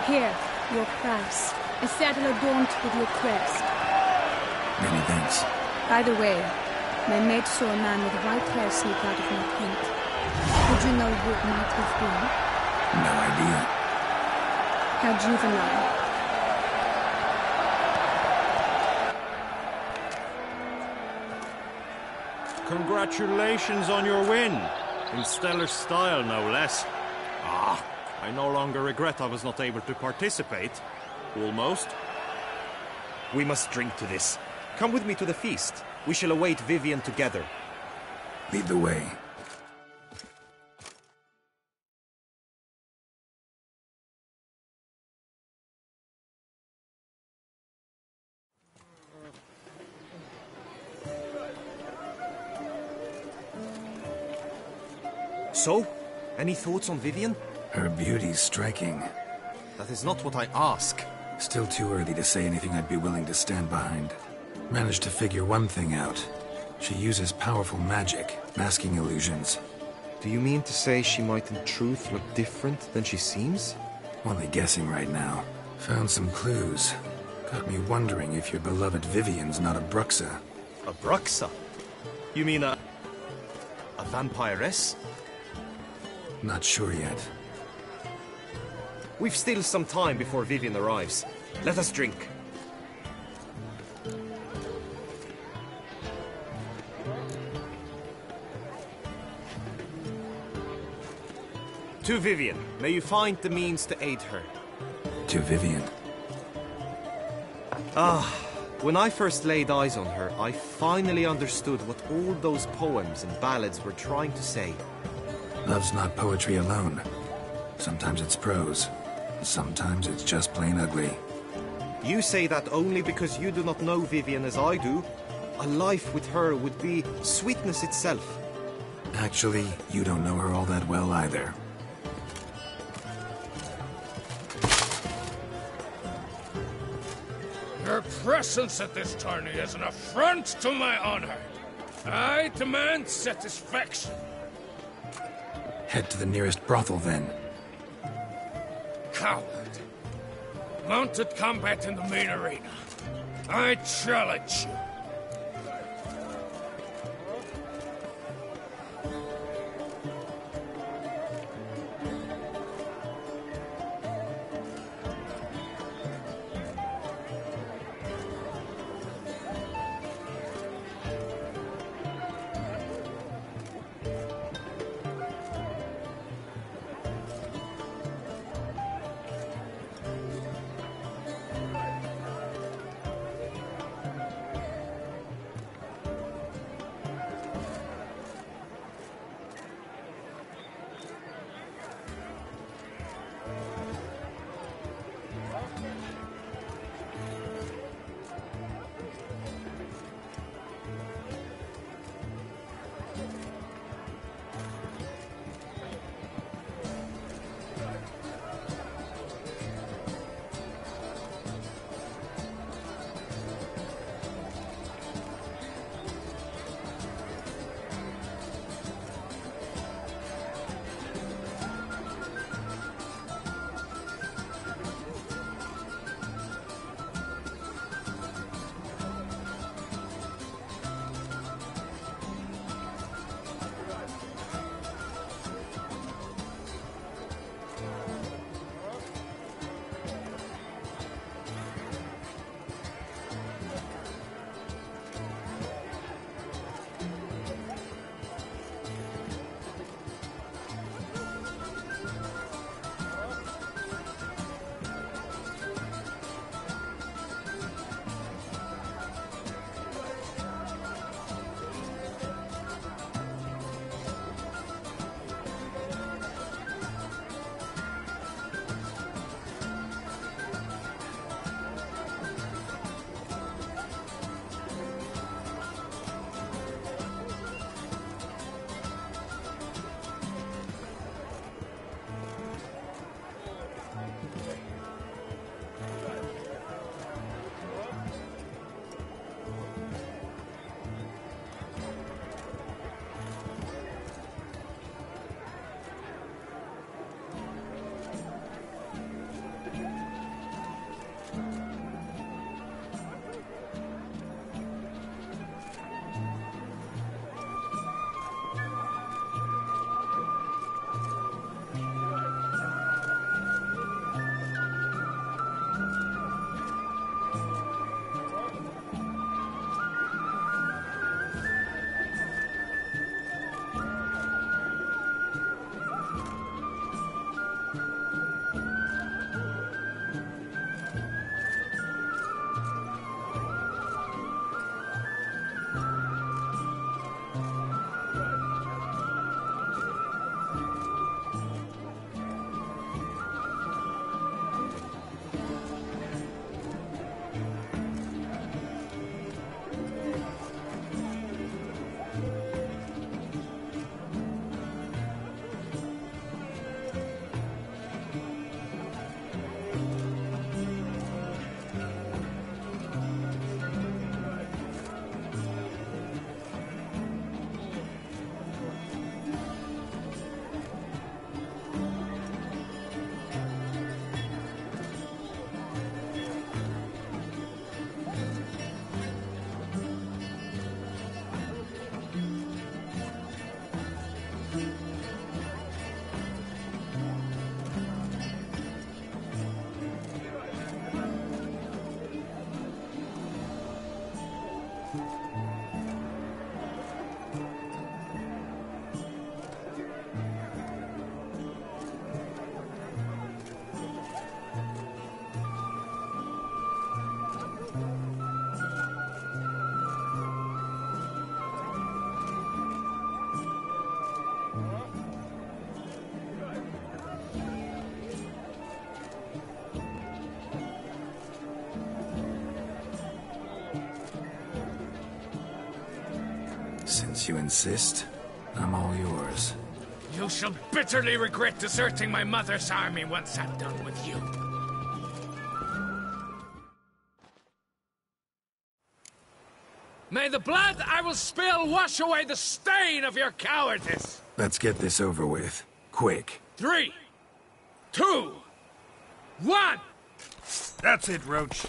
Here, your price. A saddle adorned with your crest. Many thanks. By the way, my maid saw a man with white hair slip out of my tent. Would you know who it might have been? No idea. How juvenile. Congratulations on your win. In stellar style, no less. Ah, I no longer regret I was not able to participate. Almost. We must drink to this. Come with me to the feast. We shall await Vivian together. Lead the way. So, any thoughts on Vivian? Her beauty's striking. That is not what I ask. Still too early to say anything I'd be willing to stand behind. Managed to figure one thing out. She uses powerful magic, masking illusions. Do you mean to say she might in truth look different than she seems? Only guessing right now. Found some clues. Got me wondering if your beloved Vivian's not a Bruxa. A Bruxa? You mean a vampiress? Not sure yet. We've still some time before Vivian arrives. Let us drink. To Vivian, may you find the means to aid her. To Vivian. When I first laid eyes on her, I finally understood what all those poems and ballads were trying to say. Love's not poetry alone. Sometimes it's prose. Sometimes it's just plain ugly. You say that only because you do not know Vivian as I do. A life with her would be sweetness itself. Actually, you don't know her all that well either. Your presence at this tourney is an affront to my honor. I demand satisfaction. Head to the nearest brothel, then. Coward. Mounted combat in the main arena. I challenge you. Since you insist, I'm all yours. You shall bitterly regret deserting my mother's army once I'm done with you. May the blood I will spill wash away the stain of your cowardice! Let's get this over with. Quick. 3, 2, 1! That's it, Roach.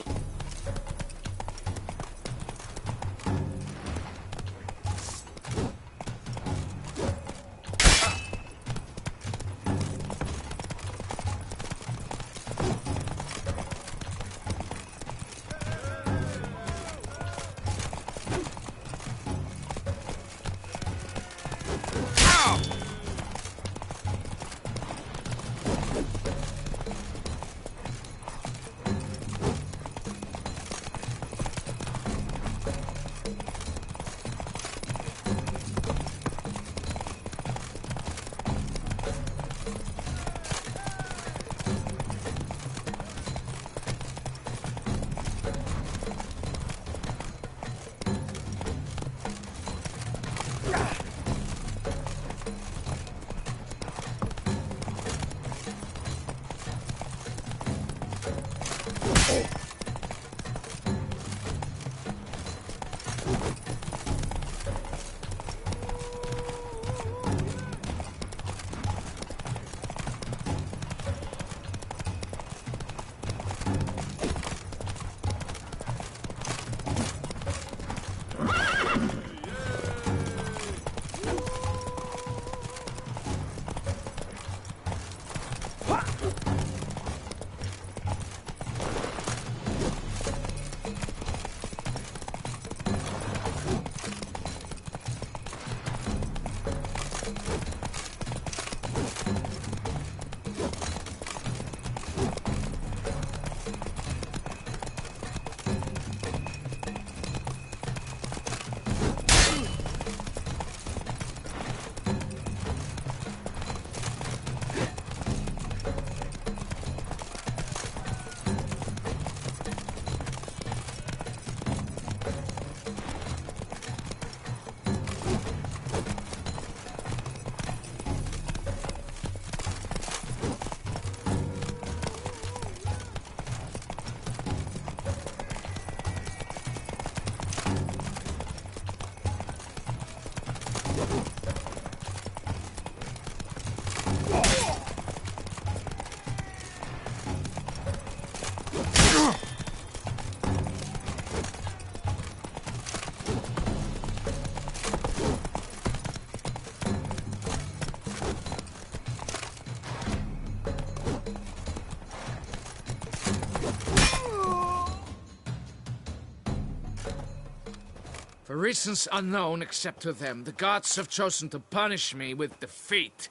For reasons unknown except to them, the gods have chosen to punish me with defeat.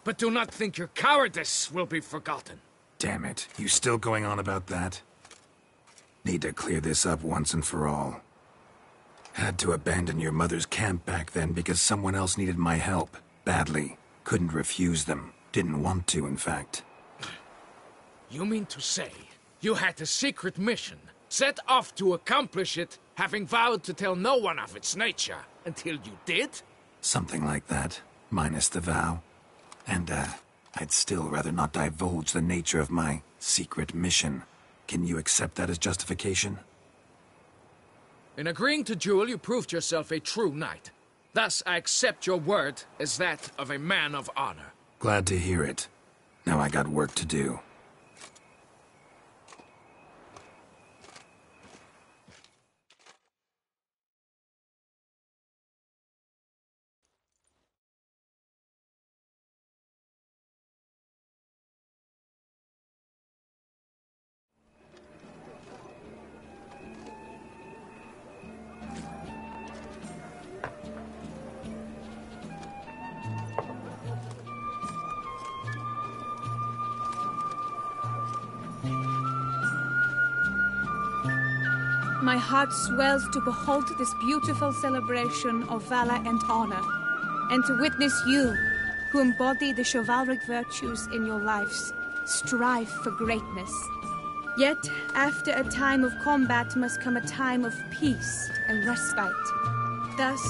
But do not think your cowardice will be forgotten. Damn it. You still going on about that? Need to clear this up once and for all. Had to abandon your mother's camp back then because someone else needed my help. Badly. Couldn't refuse them. Didn't want to, in fact. You mean to say you had a secret mission, set off to accomplish it, having vowed to tell no one of its nature, until you did? Something like that, minus the vow. And, I'd still rather not divulge the nature of my secret mission. Can you accept that as justification? In agreeing to duel, you proved yourself a true knight. Thus, I accept your word as that of a man of honor. Glad to hear it. Now I got work to do. My heart swells to behold this beautiful celebration of valor and honor, and to witness you, who embody the chivalric virtues in your lives, strive for greatness. Yet, after a time of combat must come a time of peace and respite. Thus,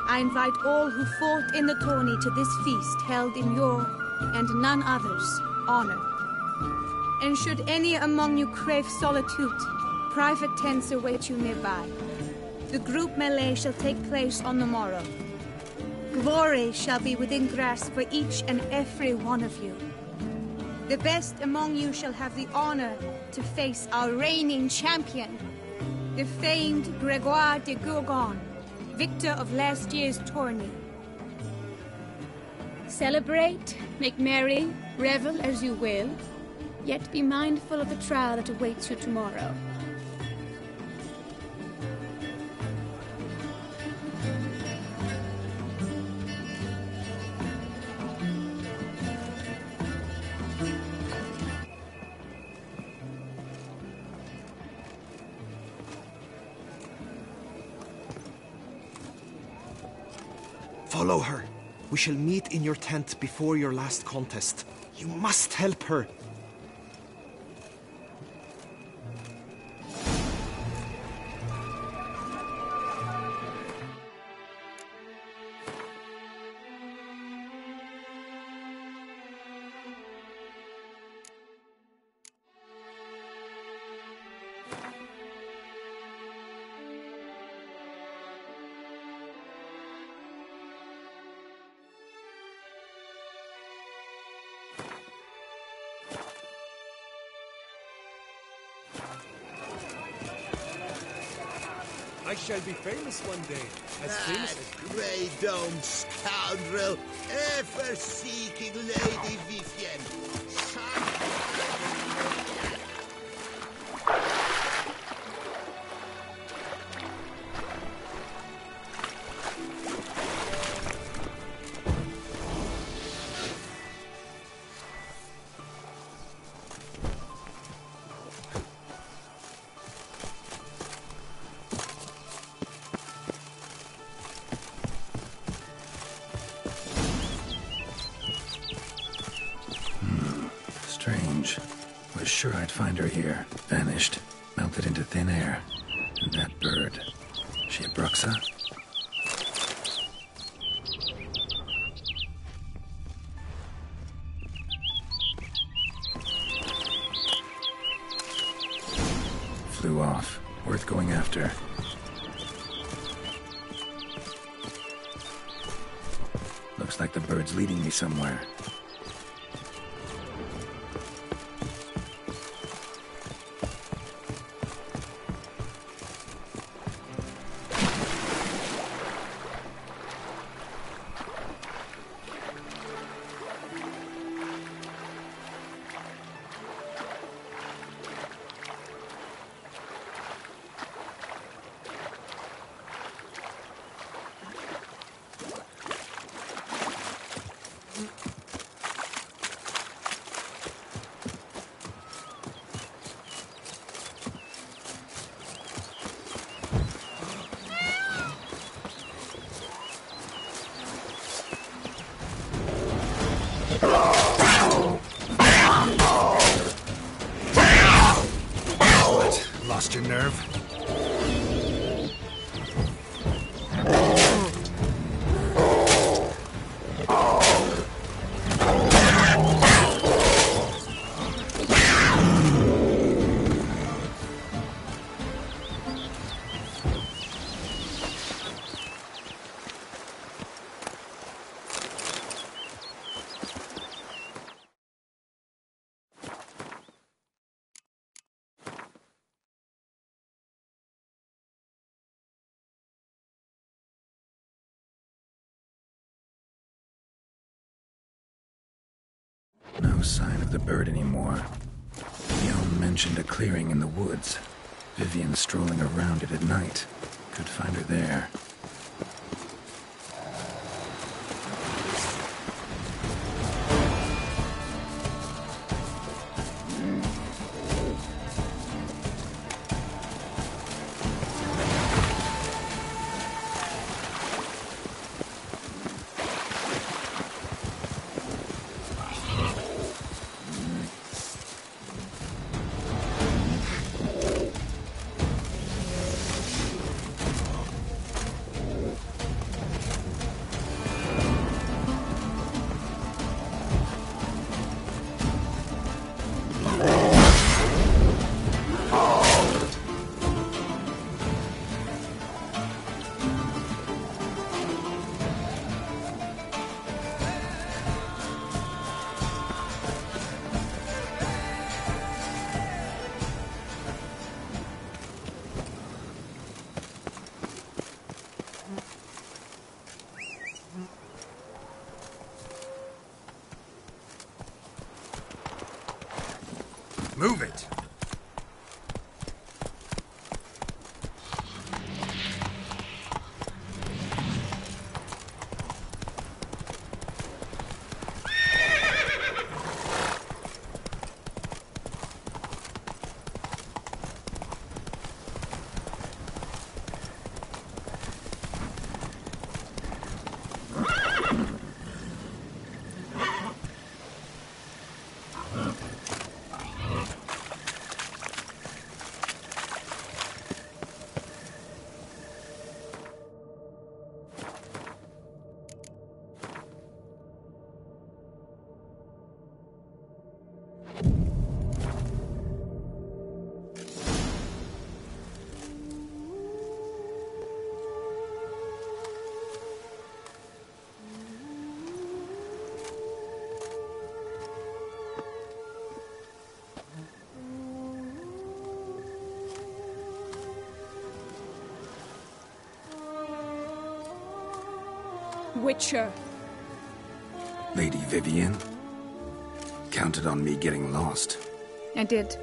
I invite all who fought in the tourney to this feast held in your, and none other's, honor. And should any among you crave solitude, private tents await you nearby. The group melee shall take place on the morrow. Glory shall be within grasp for each and every one of you. The best among you shall have the honor to face our reigning champion, the famed Gregoire de Gourgon, victor of last year's tourney. Celebrate, make merry, revel as you will, yet be mindful of the trial that awaits you tomorrow. Follow her. We shall meet in your tent before your last contest. You must help her. I shall be famous one day. As famous as... Grey Dome scoundrel, ever-seeking Lady Vivienne. Strange. Was sure I'd find her here. Vanished. Melted into thin air. And that bird. She a Bruxa? Flew off. Worth going after. Looks like the bird's leading me somewhere. Lost your nerve? No sign of the bird anymore. Leon mentioned a clearing in the woods. Vivian strolling around it at night. Could find her there. Witcher. Lady Vivian? Counted on me getting lost. I did.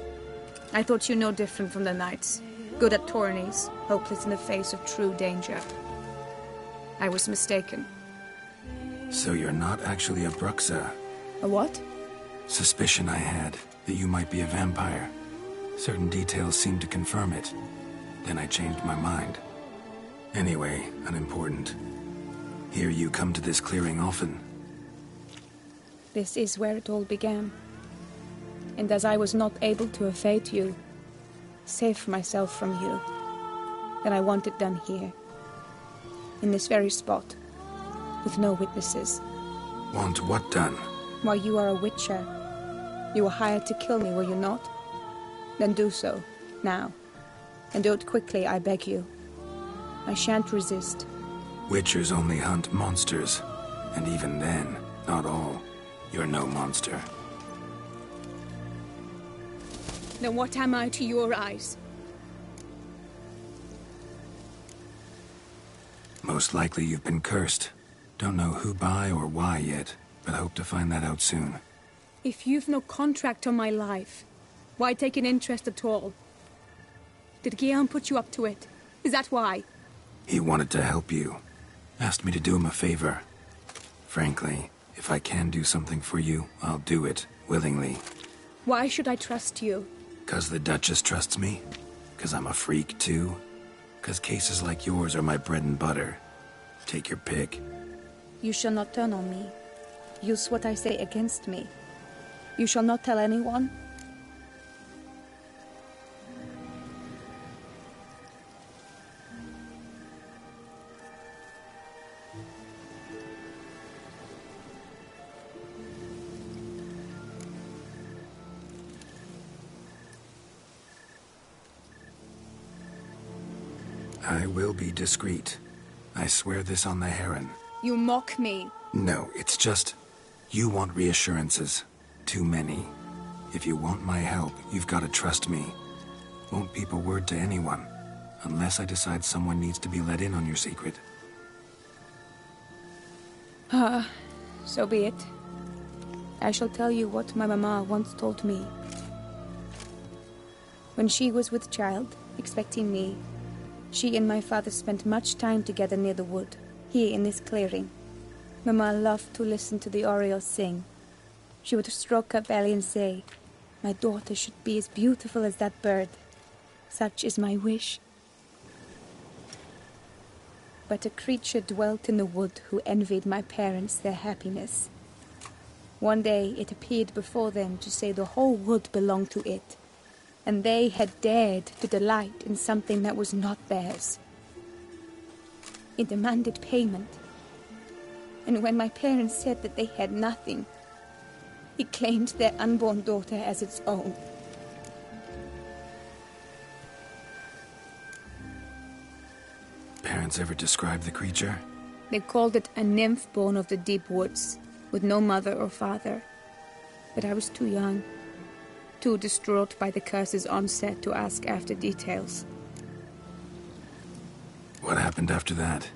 I thought you no different from the knights. Good at tourneys, hopeless in the face of true danger. I was mistaken. So you're not actually a Bruxa? A what? Suspicion I had, that you might be a vampire. Certain details seemed to confirm it. Then I changed my mind. Anyway, unimportant. Hear you come to this clearing often. This is where it all began. And as I was not able to evade you, save myself from you, then I want it done here. In this very spot. With no witnesses. Want what done? Why, you are a witcher. You were hired to kill me, were you not? Then do so, now. And do it quickly, I beg you. I shan't resist. Witchers only hunt monsters. And even then, not all. You're no monster. Then what am I to your eyes? Most likely you've been cursed. Don't know who by or why yet, but hope to find that out soon. If you've no contract on my life, why take an interest at all? Did Guillaume put you up to it? Is that why? He wanted to help you. Asked me to do him a favor. Frankly, if I can do something for you, I'll do it, willingly. Why should I trust you? 'Cause the Duchess trusts me? 'Cause I'm a freak, too? 'Cause cases like yours are my bread and butter. Take your pick. You shall not turn on me. Use what I say against me. You shall not tell anyone? I will be discreet. I swear this on the Heron. You mock me. No, it's just... You want reassurances. Too many. If you want my help, you've got to trust me. Won't peep a word to anyone. Unless I decide someone needs to be let in on your secret. So be it. I shall tell you what my mama once told me. When she was with child, expecting me, she and my father spent much time together near the wood, here in this clearing. Mama loved to listen to the orioles sing. She would stroke her belly and say, "My daughter should be as beautiful as that bird. Such is my wish." But a creature dwelt in the wood who envied my parents their happiness. One day it appeared before them to say the whole wood belonged to it, and they had dared to delight in something that was not theirs. It demanded payment, and when my parents said that they had nothing, it claimed their unborn daughter as its own. Parents ever describe the creature? They called it a nymph born of the deep woods, with no mother or father. But I was too young, too distraught by the curse's onset to ask after details. What happened after that?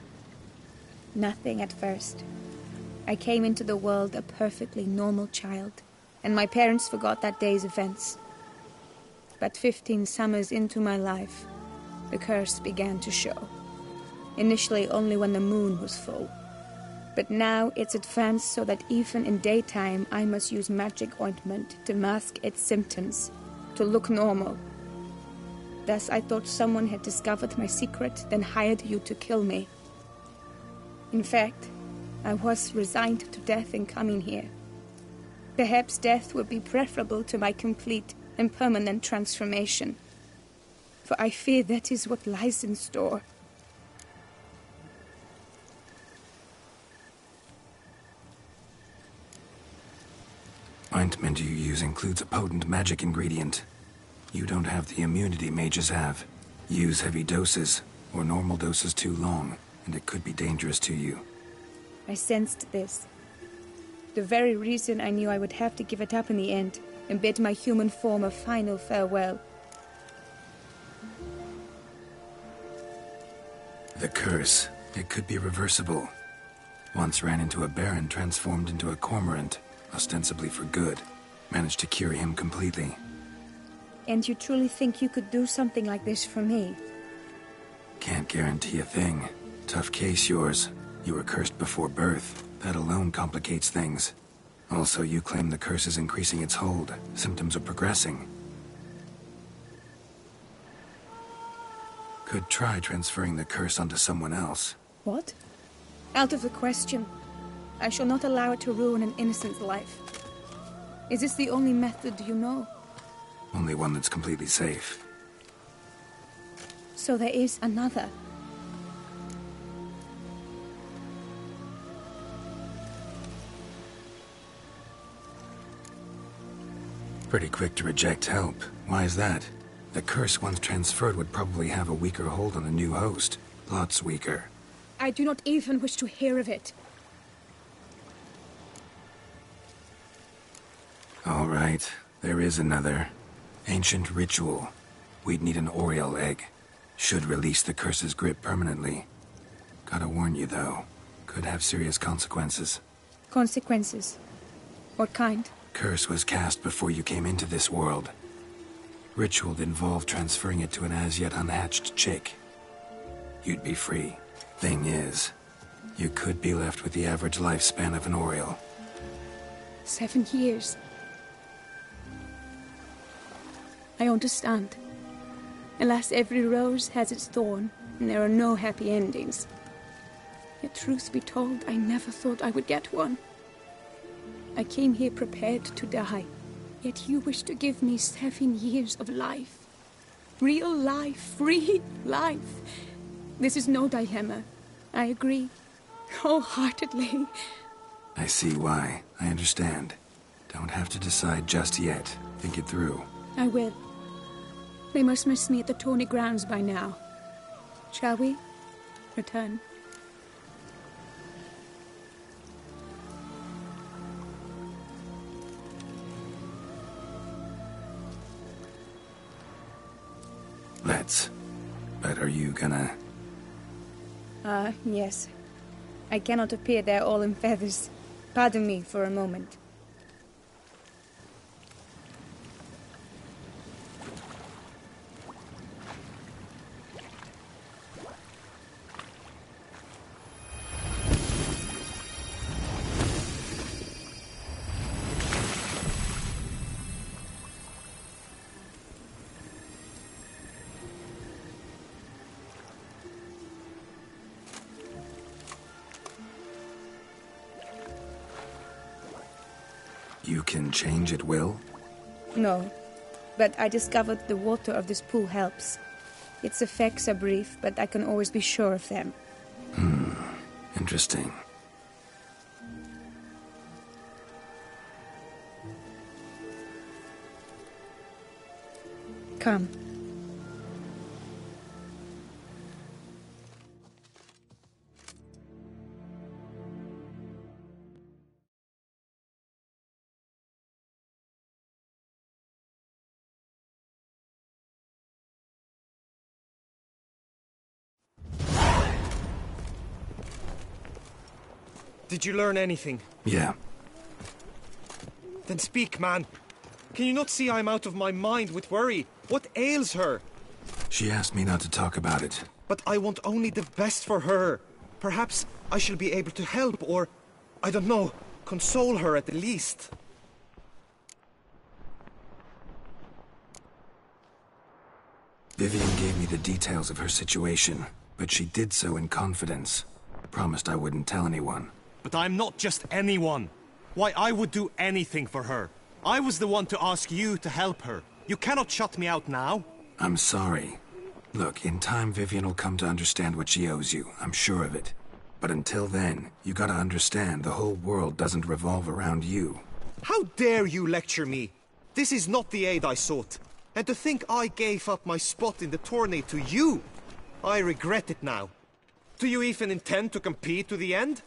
Nothing at first. I came into the world a perfectly normal child, and my parents forgot that day's events. But 15 summers into my life, the curse began to show. Initially only when the moon was full. But now it's advanced so that even in daytime I must use magic ointment to mask its symptoms, to look normal. Thus I thought someone had discovered my secret, then hired you to kill me. In fact, I was resigned to death in coming here. Perhaps death would be preferable to my complete and permanent transformation. For I fear that is what lies in store. Ointment you use includes a potent magic ingredient. You don't have the immunity mages have. Use heavy doses, or normal doses too long, and it could be dangerous to you. I sensed this. The very reason I knew I would have to give it up in the end, and bid my human form a final farewell. The curse, it could be reversible. Once ran into a baron transformed into a cormorant, ostensibly for good. Managed to cure him completely. And you truly think you could do something like this for me? Can't guarantee a thing. Tough case, yours. You were cursed before birth. That alone complicates things. Also, you claim the curse is increasing its hold. Symptoms are progressing. Could try transferring the curse onto someone else. What? Out of the question. I shall not allow it to ruin an innocent's life. Is this the only method you know? Only one that's completely safe. So there is another. Pretty quick to reject help. Why is that? The curse once transferred would probably have a weaker hold on the new host. Lots weaker. I do not even wish to hear of it. All right, there is another. Ancient ritual. We'd need an Oriole egg. Should release the curse's grip permanently. Gotta warn you, though. Could have serious consequences. Consequences? What kind? Curse was cast before you came into this world. Ritual involved transferring it to an as-yet unhatched chick. You'd be free. Thing is, you could be left with the average lifespan of an Oriole. 7 years. I understand. Alas, every rose has its thorn, and there are no happy endings. Yet truth be told, I never thought I would get one. I came here prepared to die, yet you wish to give me 7 years of life. Real life, free life. This is no dilemma. I agree. Wholeheartedly. I see why. I understand. Don't have to decide just yet. Think it through. I will. They must miss me at the Tawny Grounds by now. Shall we? Return. Let's. But are you gonna... Yes. I cannot appear there all in feathers. Pardon me for a moment. You can change at will? No, but I discovered the water of this pool helps. Its effects are brief, but I can always be sure of them. Interesting. Come. Did you learn anything? Yeah. Then speak, man. Can you not see I'm out of my mind with worry? What ails her? She asked me not to talk about it. But I want only the best for her. Perhaps I shall be able to help, or, I don't know, console her at the least. Vivian gave me the details of her situation, but she did so in confidence. Promised I wouldn't tell anyone. But I'm not just anyone. Why, I would do anything for her. I was the one to ask you to help her. You cannot shut me out now. I'm sorry. Look, in time Vivian will come to understand what she owes you. I'm sure of it. But until then, you gotta understand the whole world doesn't revolve around you. How dare you lecture me? This is not the aid I sought. And to think I gave up my spot in the tourney to you. I regret it now. Do you even intend to compete to the end?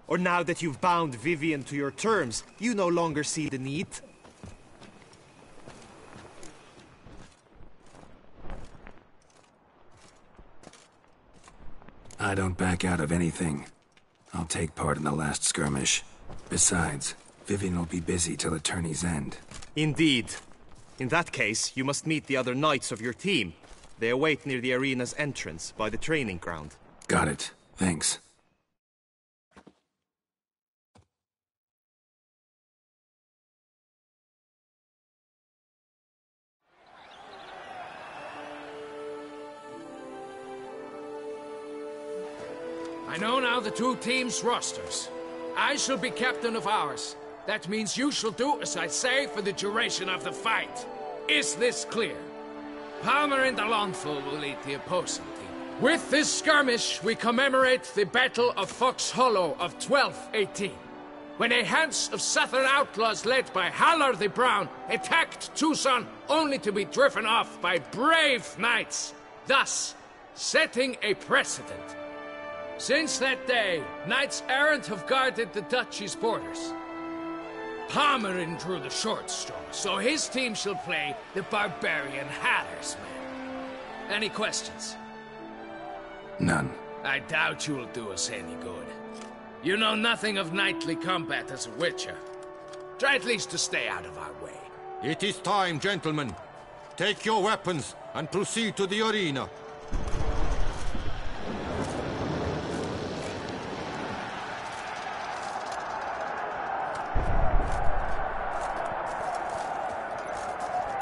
Or now that you've bound Vivian to your terms, you no longer see the need? I don't back out of anything. I'll take part in the last skirmish. Besides, Vivian will be busy till the tourney's end. Indeed. In that case, you must meet the other knights of your team. They await near the arena's entrance, by the training ground. Got it. Thanks. I know now the two teams' rosters. I shall be captain of ours. That means you shall do as I say for the duration of the fight. Is this clear? Palmer and Alonso will lead the opposing team. With this skirmish, we commemorate the Battle of Fox Hollow of 1218, when a hands of southern outlaws led by Haller the Brown attacked Tucson only to be driven off by brave knights, thus setting a precedent. Since that day, knights errant have guarded the duchy's borders. Palmerin drew the short straw, so his team shall play the barbarian Haller's men. Any questions? None. I doubt you will do us any good. You know nothing of knightly combat as a witcher. Try at least to stay out of our way. It is time, gentlemen. Take your weapons and proceed to the arena.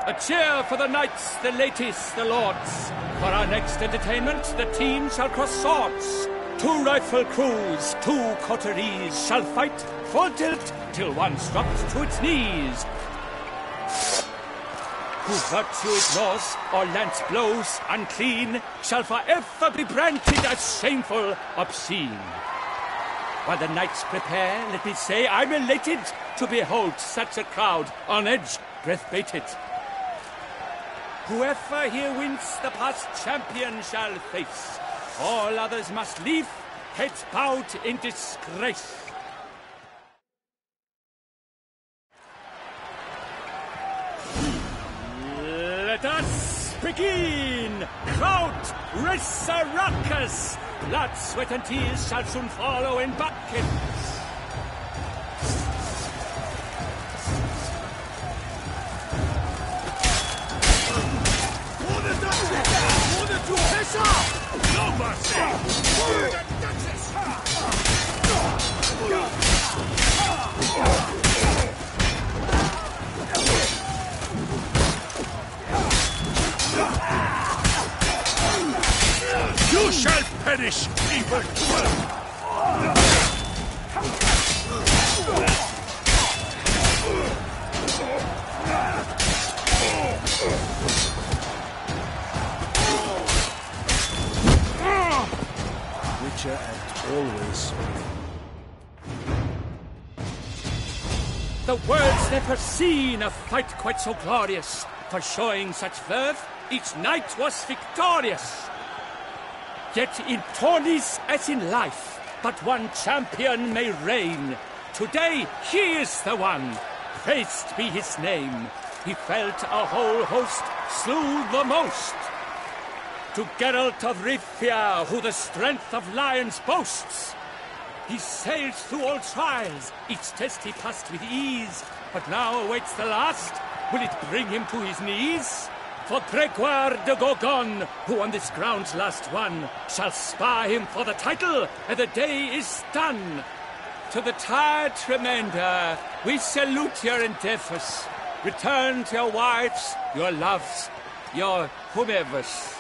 A cheer for the knights, the ladies, the lords. For our next entertainment, the team shall cross swords. 2 rifle crews, 2 coteries shall fight full tilt till one drops to its knees. Who virtue ignores or lance blows unclean shall forever be branded as shameful, obscene. While the knights prepare, let me say I'm elated to behold such a crowd on edge, breath-baited. Whoever here wins the past champion shall face. All others must leave, heads bowed in disgrace. Let us begin! Crowd, raise a ruckus! Blood, sweat and tears shall soon follow in buckets. No mercy! You shall perish, evil dweller! Witcher and always. The world's never seen a fight quite so glorious. For showing such verve, each knight was victorious. Yet in tourneys as in life, but one champion may reign. Today he is the one, praised be his name. He felt a whole host, slew the most. To Geralt of Rivia, who the strength of lions boasts. He sailed through all trials, each test he passed with ease. But now awaits the last, will it bring him to his knees? For Gregoire de Gorgon, who on this ground's last won, shall spar him for the title, and the day is done. To the tired remainder, we salute your endeavors. Return to your wives, your loves, your whomevers.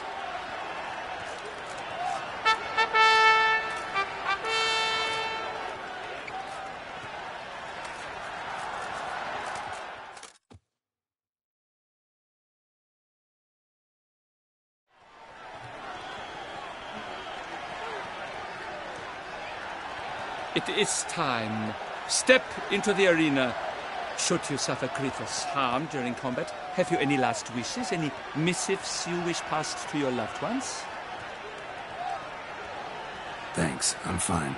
It is time. Step into the arena. Should you suffer grievous harm during combat, have you any last wishes, any missives you wish passed to your loved ones? Thanks, I'm fine.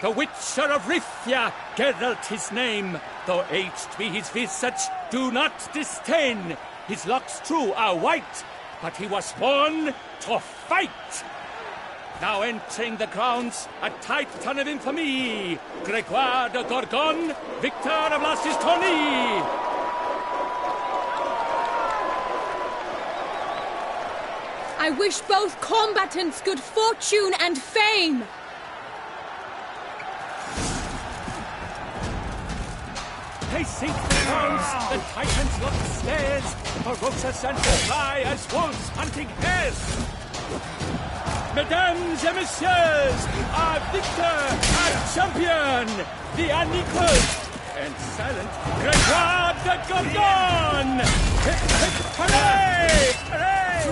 The Witcher of Rivia, Geralt his name. Though aged be his visage, do not disdain. His locks true are white, but he was born to fight. Now entering the grounds, a titan of infamy, Gregoire de Gorgon, victor of last year's tourney. I wish both combatants good fortune and fame. Pacing the grounds, the titans look stares, ferocious and fly as wolves hunting hares. Mesdames et messieurs, our victor, our champion, the unequaled and silent Gregoire de Gorgon! Hip, hip, hooray! Hooray!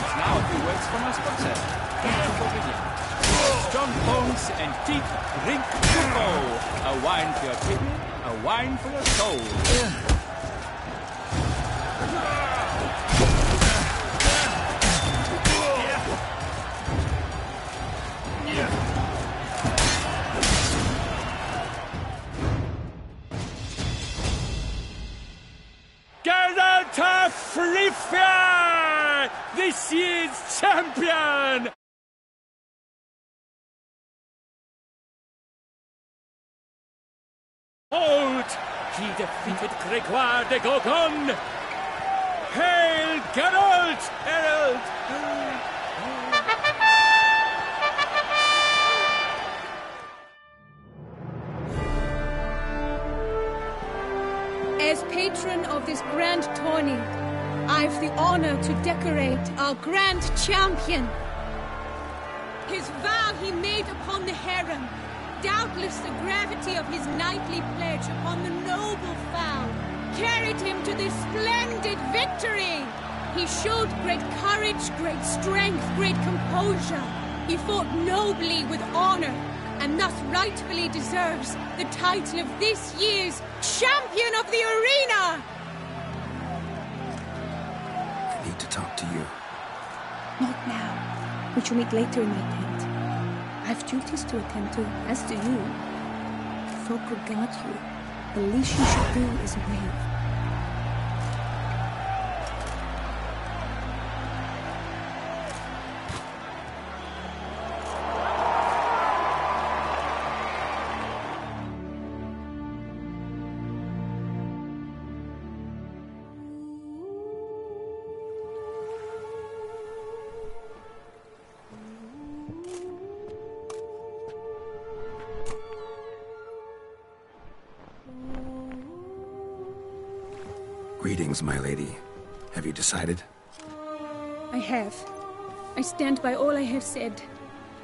And now a few words from our sponsor. Before we begin. Strong bones and deep drink Tuco. A wine for your kidney, a wine for your soul. Geralt Frifia, this year's champion! Hold! He defeated Gregoire de Gorgon! Hail Geralt! Herald! As patron of this grand tourney, I've the honor to decorate our grand champion. His vow he made upon the harem, doubtless the gravity of his knightly pledge upon the noble vow, carried him to this splendid victory. He showed great courage, great strength, great composure. He fought nobly with honor, and thus rightfully deserves the title of this year's Champion of the Arena! I need to talk to you. Not now. We shall meet later in my tent. I've duties to attend to, as do you. Folk regard you. The least you should do is wave. Greetings, my lady. Have you decided? I have. I stand by all I have said.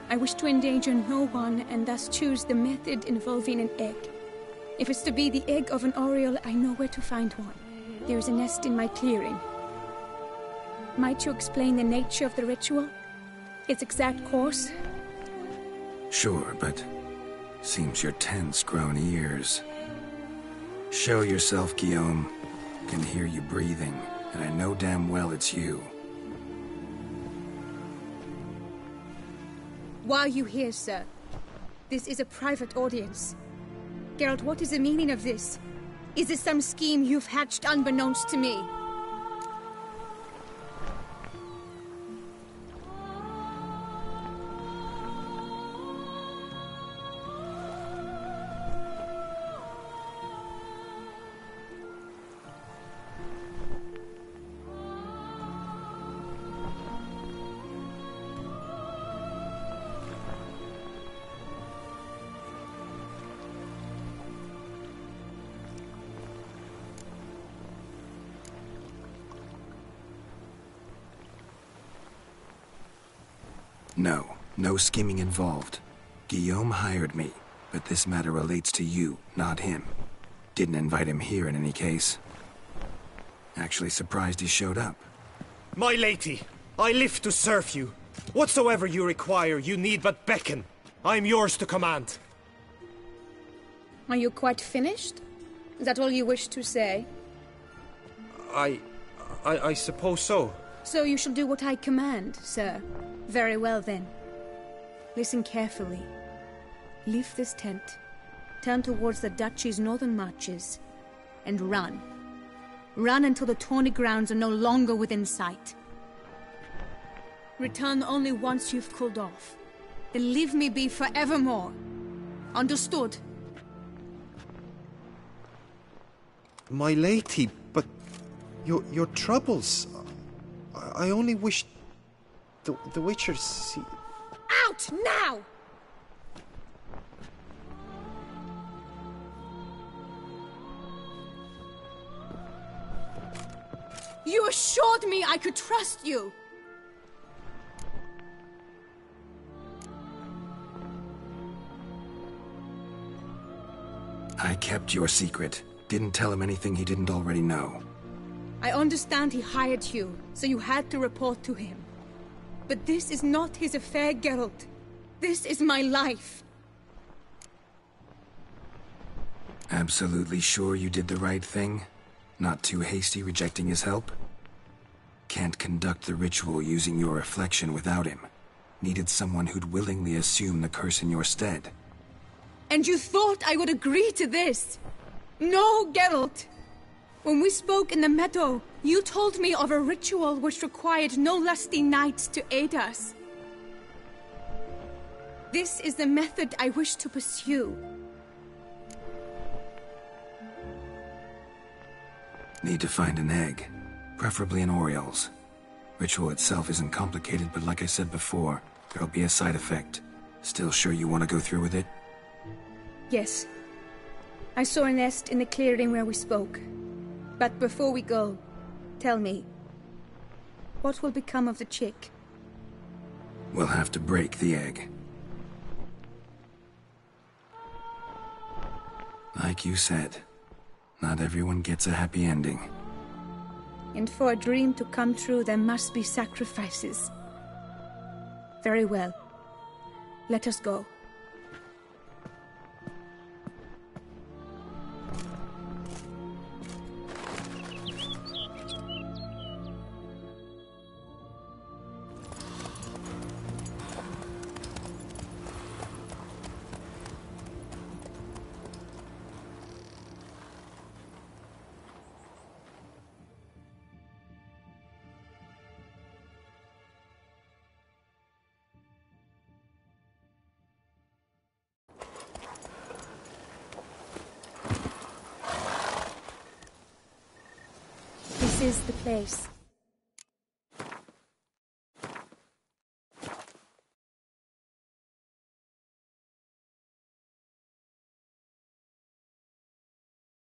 I wish to endanger no one, and thus choose the method involving an egg. If it's to be the egg of an oriole, I know where to find one. There is a nest in my clearing. Might you explain the nature of the ritual? Its exact course? Sure, but seems you're tense, grown ears. Show yourself, Guillaume. Can hear you breathing, and I know damn well it's you. Why are you here, sir? This is a private audience. Geralt, what is the meaning of this? Is this some scheme you've hatched unbeknownst to me? No scheming involved. Guillaume hired me, but this matter relates to you, not him. Didn't invite him here in any case. Actually surprised he showed up. My lady, I live to serve you. Whatsoever you require, you need but beckon. I am yours to command. Are you quite finished? Is that all you wish to say? I suppose so. So you shall do what I command, sir. Very well, then. Listen carefully. Leave this tent, turn towards the duchy's northern marches, and run. Run until the tourney grounds are no longer within sight. Return only once you've cooled off. Then leave me be forevermore. Understood? My lady, but your troubles. I only wish the Witchers see. Out now! You assured me I could trust you! I kept your secret. Didn't tell him anything he didn't already know. I understand he hired you, so you had to report to him. But this is not his affair, Geralt. This is my life. Absolutely sure you did the right thing? Not too hasty rejecting his help? Can't conduct the ritual using your reflection without him. Needed someone who'd willingly assume the curse in your stead. And you thought I would agree to this? No, Geralt! When we spoke in the meadow, you told me of a ritual which required no lusty knights to aid us. This is the method I wish to pursue. Need to find an egg, preferably an Oriole's. Ritual itself isn't complicated, but like I said before, there'll be a side effect. Still sure you want to go through with it? Yes. I saw a nest in the clearing where we spoke. But before we go, tell me, what will become of the chick? We'll have to break the egg. Like you said, not everyone gets a happy ending. And for a dream to come true, there must be sacrifices. Very well. Let us go. This is the place.